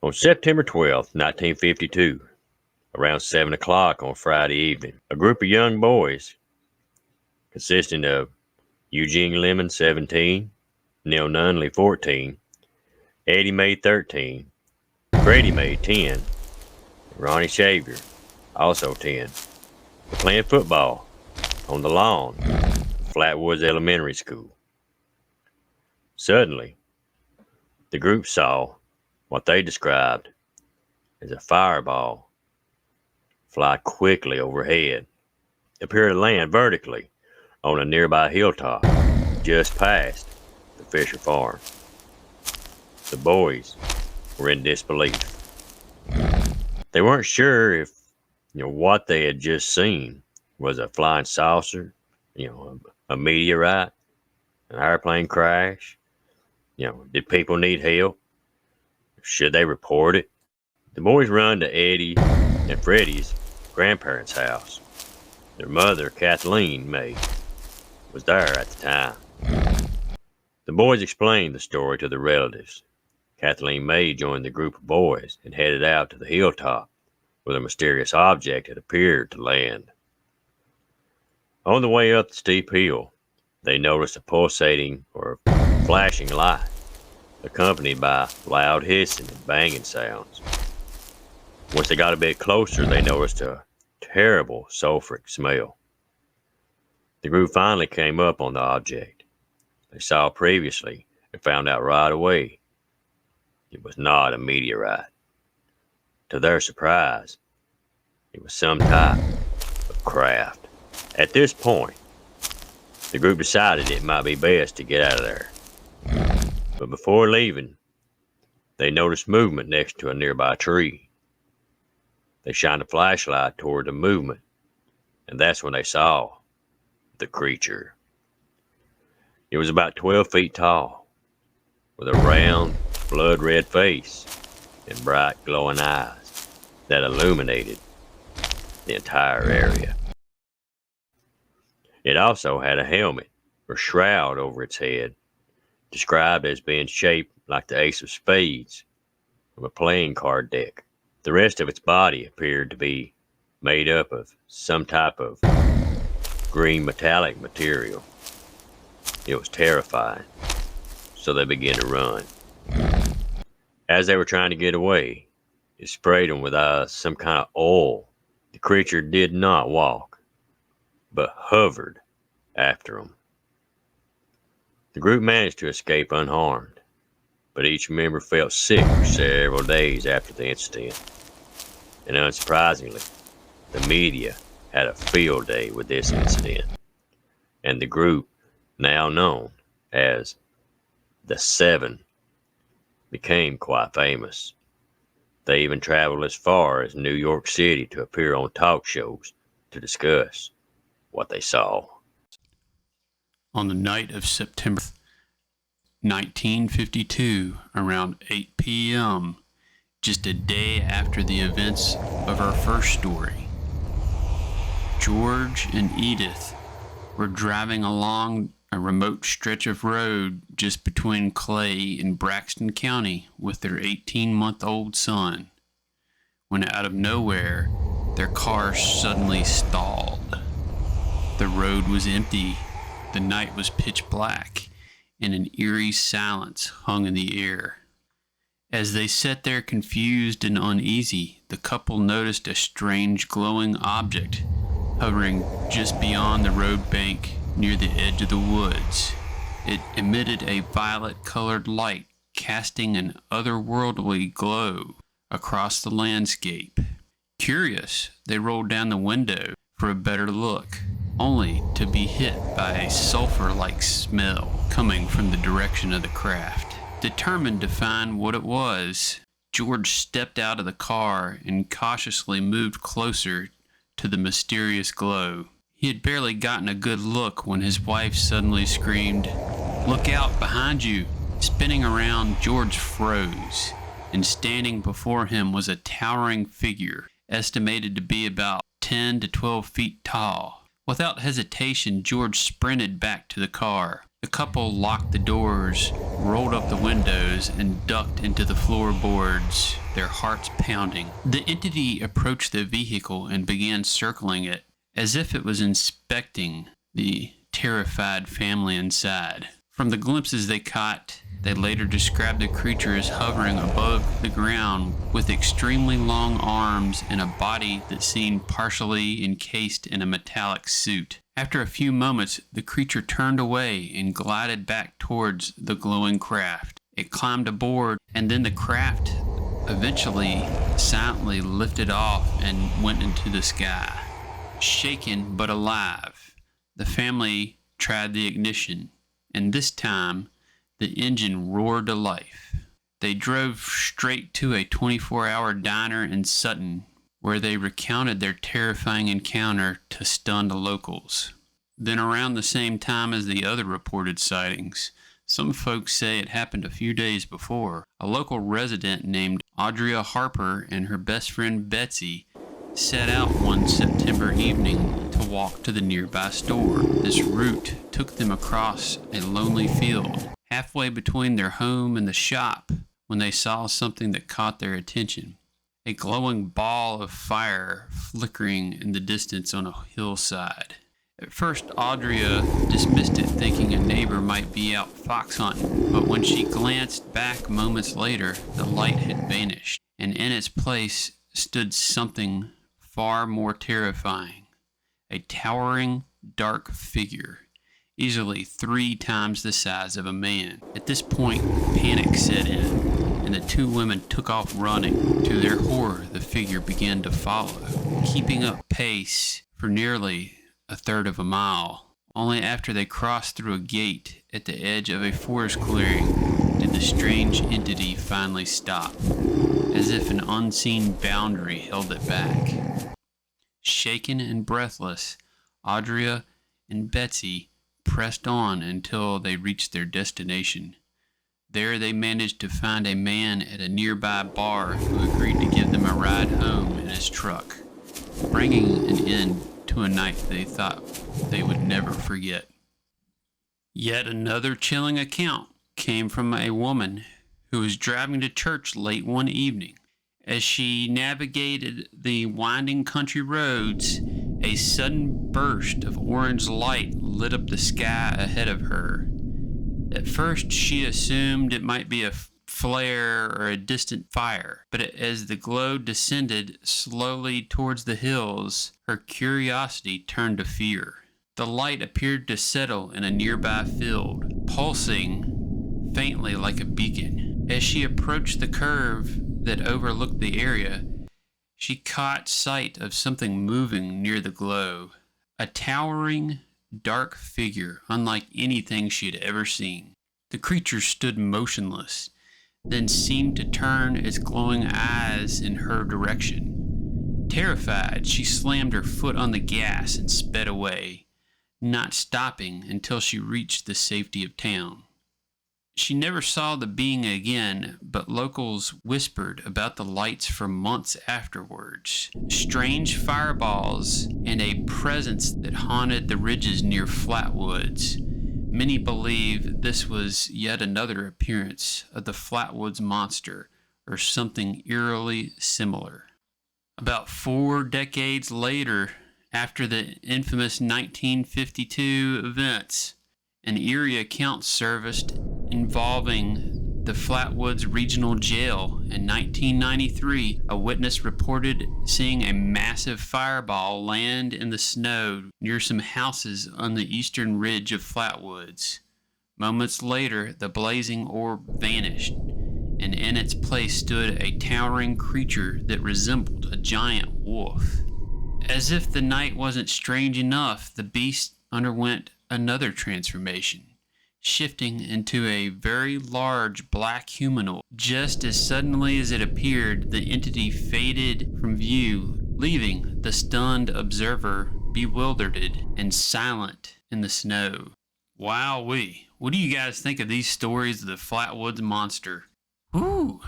On September 12th, 1952, around 7 o'clock on Friday evening, a group of young boys consisting of Eugene Lemon, 17, Neil Nunley, 14, Eddie May, 13, Freddie May, 10, and Ronnie Xavier, also 10, were playing football on the lawn of Flatwoods Elementary School. Suddenly, the group saw what they described as a fireball fly quickly overhead, appear to land vertically on a nearby hilltop just past the Fisher farm. The boys were in disbelief. They weren't sure if what they had just seen was a flying saucer, a meteorite, an airplane crash. Did people need help? Should they report it? The boys run to Eddie and Freddie's grandparents' house. Their mother, Kathleen May, was there at the time. The boys explained the story to the relatives. Kathleen May joined the group of boys and headed out to the hilltop where the mysterious object had appeared to land. On the way up the steep hill, they noticed a pulsating or flashing light, accompanied by loud hissing and banging sounds. Once they got a bit closer, they noticed a terrible sulfuric smell. The group finally came up on the object they saw previously and found out right away it was not a meteorite. To their surprise, it was some type of craft. At this point, the group decided it might be best to get out of there. But before leaving, they noticed movement next to a nearby tree. They shined a flashlight toward the movement, and that's when they saw the creature. It was about 12 feet tall, with a round, blood-red face and bright, glowing eyes that illuminated the entire area. It also had a helmet or shroud over its head, described as being shaped like the ace of spades of a playing card deck. The rest of its body appeared to be made up of some type of green metallic material. It was terrifying, so they began to run. As they were trying to get away, it sprayed them with some kind of oil. The creature did not walk, but hovered after them. The group managed to escape unharmed, but each member felt sick for several days after the incident. And unsurprisingly, the media had a field day with this incident, and the group, now known as the Seven, became quite famous. They even traveled as far as New York City to appear on talk shows to discuss what they saw. On the night of September 1952, around 8 p.m., just a day after the events of our first story, George and Edith were driving along a remote stretch of road just between Clay and Braxton County with their 18-month-old son, when out of nowhere, their car suddenly stalled. The road was empty, the night was pitch black, and an eerie silence hung in the air. As they sat there confused and uneasy, the couple noticed a strange glowing object hovering just beyond the road bank near the edge of the woods. It emitted a violet-colored light, casting an otherworldly glow across the landscape. Curious, they rolled down the window for a better look, only to be hit by a sulfur-like smell coming from the direction of the craft. Determined to find what it was, George stepped out of the car and cautiously moved closer to the mysterious glow. He had barely gotten a good look when his wife suddenly screamed, "Look out, behind you!" Spinning around, George froze, and standing before him was a towering figure, estimated to be about 10 to 12 feet tall. Without hesitation, George sprinted back to the car. The couple locked the doors, rolled up the windows, and ducked into the floorboards. their hearts pounding. The entity approached the vehicle and began circling it, as if it was inspecting the terrified family inside. From the glimpses they caught, they later described the creature as hovering above the ground with extremely long arms and a body that seemed partially encased in a metallic suit. After a few moments, the creature turned away and glided back towards the glowing craft. It climbed aboard, and then the craft eventually silently lifted off and went into the sky. Shaken but alive, the family tried the ignition, and this time the engine roared to life. They drove straight to a 24-hour diner in Sutton, where they recounted their terrifying encounter to stunned locals. Then around the same time as the other reported sightings, some folks say it happened a few days before. A local resident named Audria Harper and her best friend Betsy set out one September evening to walk to the nearby store. This route took them across a lonely field, halfway between their home and the shop, when they saw something that caught their attention. A glowing ball of fire flickering in the distance on a hillside. At first, Audria dismissed it, thinking a neighbor might be out fox hunting, but when she glanced back moments later, the light had vanished, and in its place stood something far more terrifying. A towering, dark figure, easily 3 times the size of a man. At this point, panic set in, and the two women took off running. To their horror, the figure began to follow, keeping up pace for nearly a third of a mile. Only after they crossed through a gate at the edge of a forest clearing did the strange entity finally stop, as if an unseen boundary held it back. Shaken and breathless, Audria and Betsy pressed on until they reached their destination. There they managed to find a man at a nearby bar who agreed to give them a ride home in his truck, bringing an end to a night they thought they would never forget. Yet another chilling account came from a woman who was driving to church late one evening. As she navigated the winding country roads, a sudden burst of orange light lit up the sky ahead of her. At first, she assumed it might be a flare or a distant fire, but as the glow descended slowly towards the hills, her curiosity turned to fear. The light appeared to settle in a nearby field, pulsing faintly like a beacon. As she approached the curve that overlooked the area, she caught sight of something moving near the glow, a towering, dark figure unlike anything she had ever seen. The creature stood motionless, then seemed to turn its glowing eyes in her direction. Terrified, she slammed her foot on the gas and sped away, not stopping until she reached the safety of town. She never saw the being again, but locals whispered about the lights for months afterwards. Strange fireballs and a presence that haunted the ridges near Flatwoods. Many believe this was yet another appearance of the Flatwoods Monster, or something eerily similar. About 4 decades later, after the infamous 1952 events, an eerie account surfaced involving the Flatwoods Regional Jail. In 1993, a witness reported seeing a massive fireball land in the snow near some houses on the eastern ridge of Flatwoods. Moments later, the blazing orb vanished, and in its place stood a towering creature that resembled a giant wolf. As if the night wasn't strange enough, the beast underwent another transformation, shifting into a very large black humanoid. Just as suddenly as it appeared, the entity faded from view, leaving the stunned observer bewildered and silent in the snow. Wowee. What do you guys think of these stories of the Flatwoods Monster? Ooh,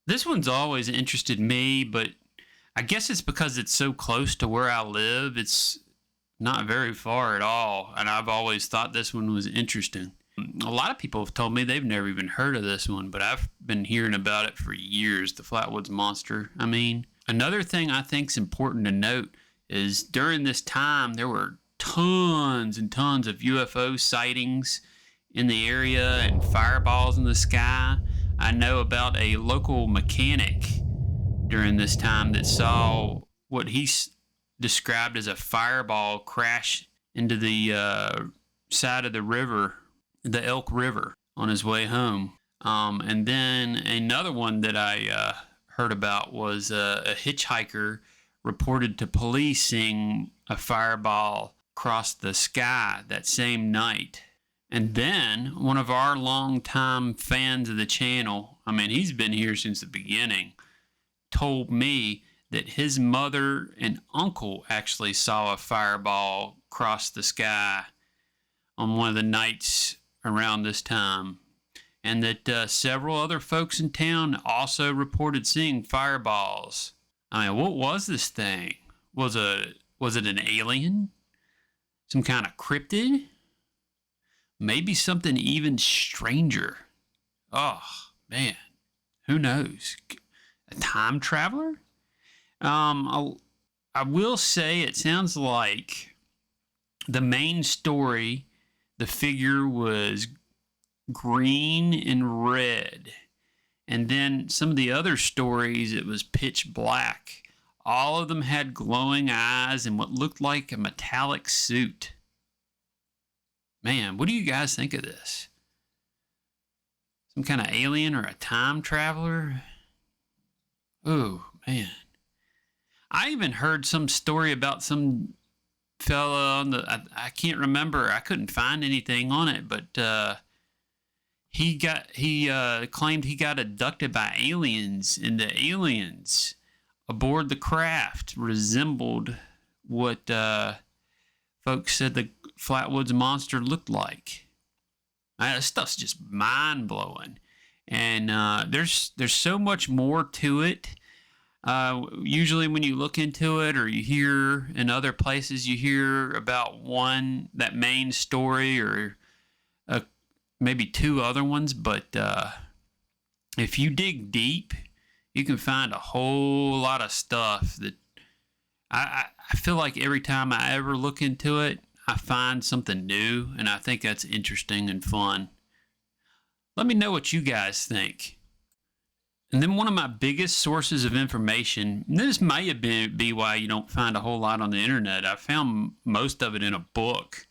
this one's always interested me, but I guess it's because it's so close to where I live. It's not very far at all, and I've always thought this one was interesting. A lot of people have told me they've never even heard of this one, but I've been hearing about it for years, the Flatwoods Monster. I mean, another thing I think is important to note is during this time, there were tons and tons of UFO sightings in the area and fireballs in the sky. I know about a local mechanic during this time that saw what he described as a fireball crash into the side of the river, the Elk River, on his way home. And then another one that I heard about was a hitchhiker reported to police seeing a fireball cross the sky that same night. And then one of our longtime fans of the channel, I mean, he's been here since the beginning, told me that his mother and uncle actually saw a fireball cross the sky on one of the nights around this time, and that several other folks in town also reported seeing fireballs. I mean, what was this thing? Was it an alien? Some kind of cryptid? Maybe something even stranger. Oh, man. Who knows? A time traveler? I will say it sounds like the main story, the figure was green and red. And then some of the other stories, it was pitch black. All of them had glowing eyes and what looked like a metallic suit. Man, what do you guys think of this? Some kind of alien or a time traveler? Oh, man. I even heard some story about some fella on the, I can't remember, I couldn't find anything on it, but he claimed he got abducted by aliens, and the aliens aboard the craft resembled what folks said the Flatwoods Monster looked like. This stuff's just mind-blowing. And there's so much more to it. Usually when you look into it or you hear in other places, you hear about that main story or maybe two other ones. But if you dig deep, you can find a whole lot of stuff that I feel like every time I ever look into it, I find something new, and I think that's interesting and fun. Let me know what you guys think. And then one of my biggest sources of information, and this may have be why you don't find a whole lot on the internet. I found most of it in a book.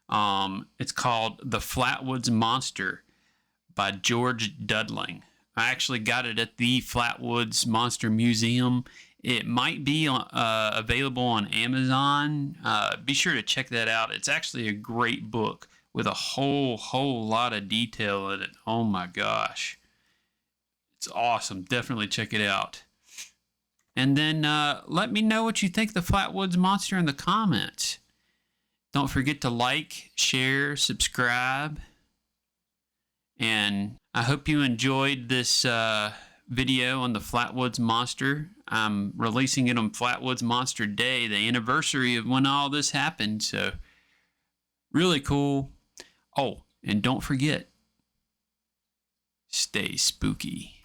It's called The Flatwoods Monster by George Dudling. I actually got it at the Flatwoods Monster Museum. It might be available on Amazon. Be sure to check that out. It's actually a great book with a whole lot of detail in it. Oh my gosh. It's awesome. Definitely check it out. And then let me know what you think of the Flatwoods Monster in the comments. Don't forget to like, share, subscribe. And I hope you enjoyed this video on the Flatwoods Monster. I'm releasing it on Flatwoods Monster Day, the anniversary of when all this happened. So really cool. Oh, and don't forget, stay spooky.